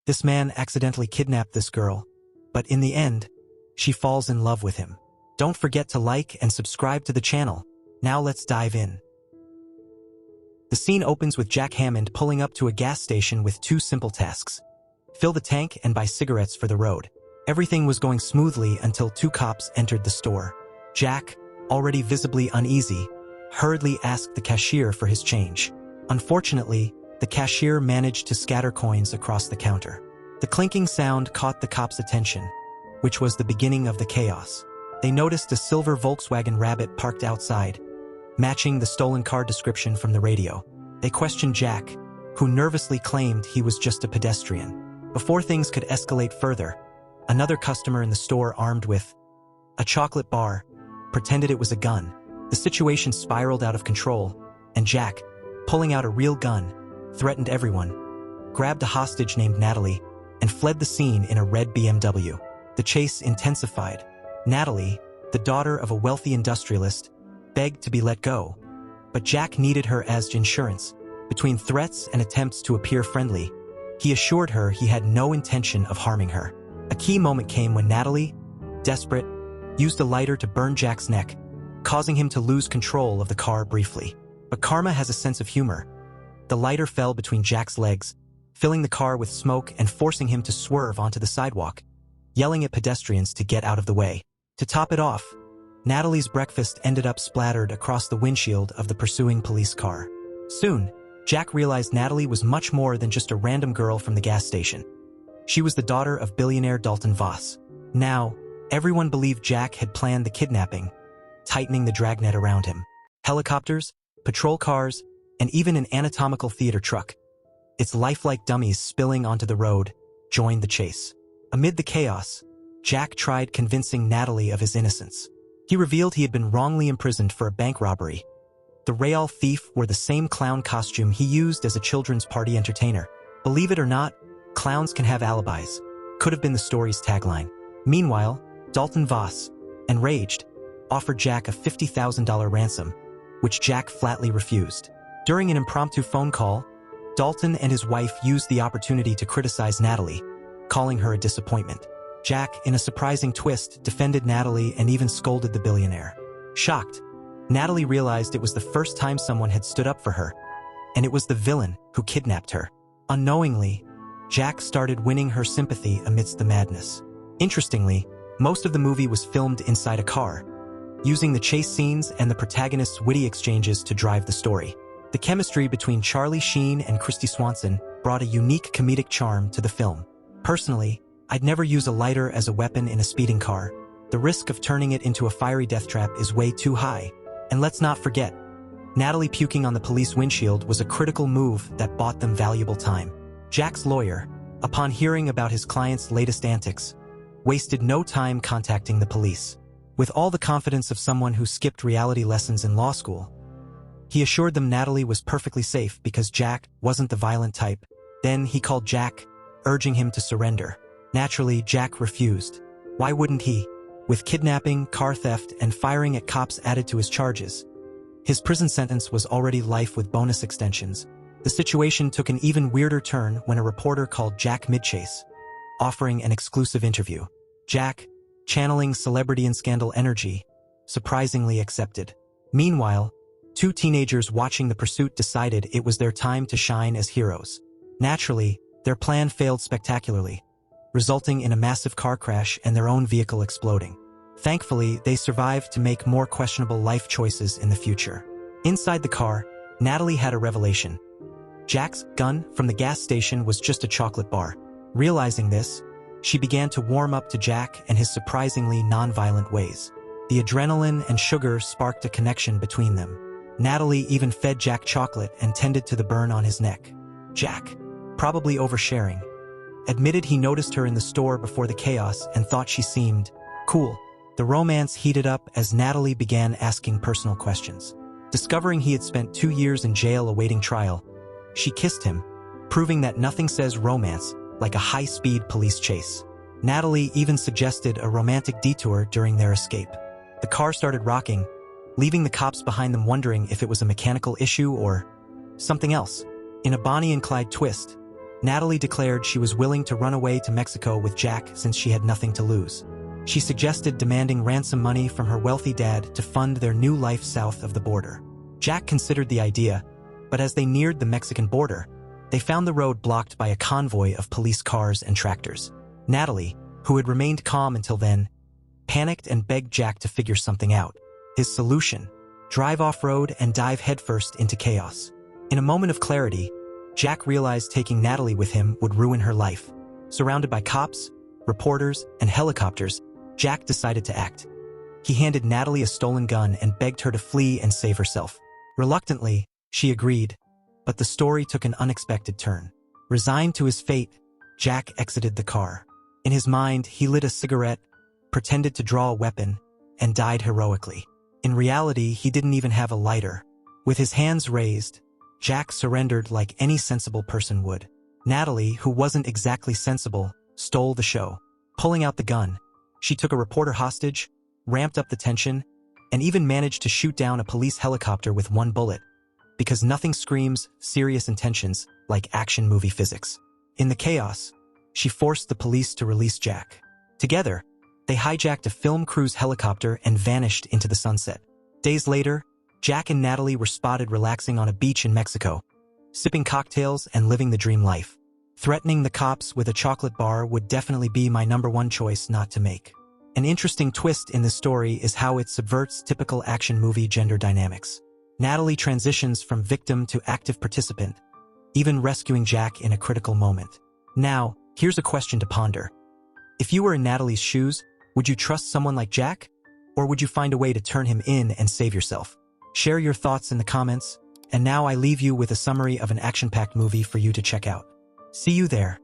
This man accidentally kidnapped this girl, but in the end, she falls in love with him. Don't forget to like and subscribe to the channel. Now let's dive in. The scene opens with Jack Hammond pulling up to a gas station with two simple tasks: fill the tank and buy cigarettes for the road. Everything was going smoothly until two cops entered the store. Jack, already visibly uneasy, hurriedly asked the cashier for his change. Unfortunately, the cashier managed to scatter coins across the counter. The clinking sound caught the cops' attention, which was the beginning of the chaos. They noticed a silver Volkswagen Rabbit parked outside, matching the stolen car description from the radio. They questioned Jack, who nervously claimed he was just a pedestrian. Before things could escalate further, another customer in the store armed with a chocolate bar pretended it was a gun. The situation spiraled out of control, and Jack, pulling out a real gun, threatened everyone, grabbed a hostage named Natalie, and fled the scene in a red BMW. The chase intensified. Natalie, the daughter of a wealthy industrialist, begged to be let go, but Jack needed her as insurance. Between threats and attempts to appear friendly, he assured her he had no intention of harming her. A key moment came when Natalie, desperate, used a lighter to burn Jack's neck, causing him to lose control of the car briefly. But karma has a sense of humor. The lighter fell between Jack's legs, filling the car with smoke and forcing him to swerve onto the sidewalk, yelling at pedestrians to get out of the way. To top it off, Natalie's breakfast ended up splattered across the windshield of the pursuing police car. Soon, Jack realized Natalie was much more than just a random girl from the gas station. She was the daughter of billionaire Dalton Voss. Now, everyone believed Jack had planned the kidnapping, tightening the dragnet around him. Helicopters, patrol cars, and even an anatomical theater truck, its lifelike dummies spilling onto the road, joined the chase. Amid the chaos, Jack tried convincing Natalie of his innocence. He revealed he had been wrongly imprisoned for a bank robbery. The real thief wore the same clown costume he used as a children's party entertainer. Believe it or not, clowns can have alibis. Could have been the story's tagline. Meanwhile, Dalton Voss, enraged, offered Jack a $50,000 ransom, which Jack flatly refused. During an impromptu phone call, Dalton and his wife used the opportunity to criticize Natalie, calling her a disappointment. Jack, in a surprising twist, defended Natalie and even scolded the billionaire. Shocked, Natalie realized it was the first time someone had stood up for her, and it was the villain who kidnapped her. Unknowingly, Jack started winning her sympathy amidst the madness. Interestingly, most of the movie was filmed inside a car, using the chase scenes and the protagonist's witty exchanges to drive the story. The chemistry between Charlie Sheen and Kristy Swanson brought a unique comedic charm to the film. Personally, I'd never use a lighter as a weapon in a speeding car. The risk of turning it into a fiery death trap is way too high. And let's not forget, Natalie puking on the police windshield was a critical move that bought them valuable time. Jack's lawyer, upon hearing about his client's latest antics, wasted no time contacting the police. With all the confidence of someone who skipped reality lessons in law school, he assured them Natalie was perfectly safe because Jack wasn't the violent type. Then he called Jack, urging him to surrender. Naturally, Jack refused. Why wouldn't he? With kidnapping, car theft, and firing at cops added to his charges, his prison sentence was already life with bonus extensions. The situation took an even weirder turn when a reporter called Jack mid-chase, offering an exclusive interview. Jack, channeling celebrity and scandal energy, surprisingly accepted. Meanwhile, two teenagers watching the pursuit decided it was their time to shine as heroes. Naturally, their plan failed spectacularly, resulting in a massive car crash and their own vehicle exploding. Thankfully, they survived to make more questionable life choices in the future. Inside the car, Natalie had a revelation. Jack's gun from the gas station was just a chocolate bar. Realizing this, she began to warm up to Jack and his surprisingly non-violent ways. The adrenaline and sugar sparked a connection between them. Natalie even fed Jack chocolate and tended to the burn on his neck. Jack, probably oversharing, admitted he noticed her in the store before the chaos and thought she seemed cool. The romance heated up as Natalie began asking personal questions. Discovering he had spent 2 years in jail awaiting trial, she kissed him, proving that nothing says romance like a high-speed police chase. Natalie even suggested a romantic detour during their escape. The car started rocking, leaving the cops behind them wondering if it was a mechanical issue or something else. In a Bonnie and Clyde twist, Natalie declared she was willing to run away to Mexico with Jack since she had nothing to lose. She suggested demanding ransom money from her wealthy dad to fund their new life south of the border. Jack considered the idea, but as they neared the Mexican border, they found the road blocked by a convoy of police cars and tractors. Natalie, who had remained calm until then, panicked and begged Jack to figure something out. His solution: drive off-road and dive headfirst into chaos. In a moment of clarity, Jack realized taking Natalie with him would ruin her life. Surrounded by cops, reporters, and helicopters, Jack decided to act. He handed Natalie a stolen gun and begged her to flee and save herself. Reluctantly, she agreed, but the story took an unexpected turn. Resigned to his fate, Jack exited the car. In his mind, he lit a cigarette, pretended to draw a weapon, and died heroically. In reality, he didn't even have a lighter. With his hands raised, Jack surrendered like any sensible person would. Natalie, who wasn't exactly sensible, stole the show. Pulling out the gun, she took a reporter hostage, ramped up the tension, and even managed to shoot down a police helicopter with one bullet, because nothing screams serious intentions like action movie physics. In the chaos, she forced the police to release Jack. Together, they hijacked a film crew's helicopter and vanished into the sunset. Days later, Jack and Natalie were spotted relaxing on a beach in Mexico, sipping cocktails and living the dream life. Threatening the cops with a chocolate bar would definitely be my #1 choice not to make. An interesting twist in this story is how it subverts typical action movie gender dynamics. Natalie transitions from victim to active participant, even rescuing Jack in a critical moment. Now, here's a question to ponder. If you were in Natalie's shoes, would you trust someone like Jack? Or would you find a way to turn him in and save yourself? Share your thoughts in the comments, and now I leave you with a summary of an action-packed movie for you to check out. See you there.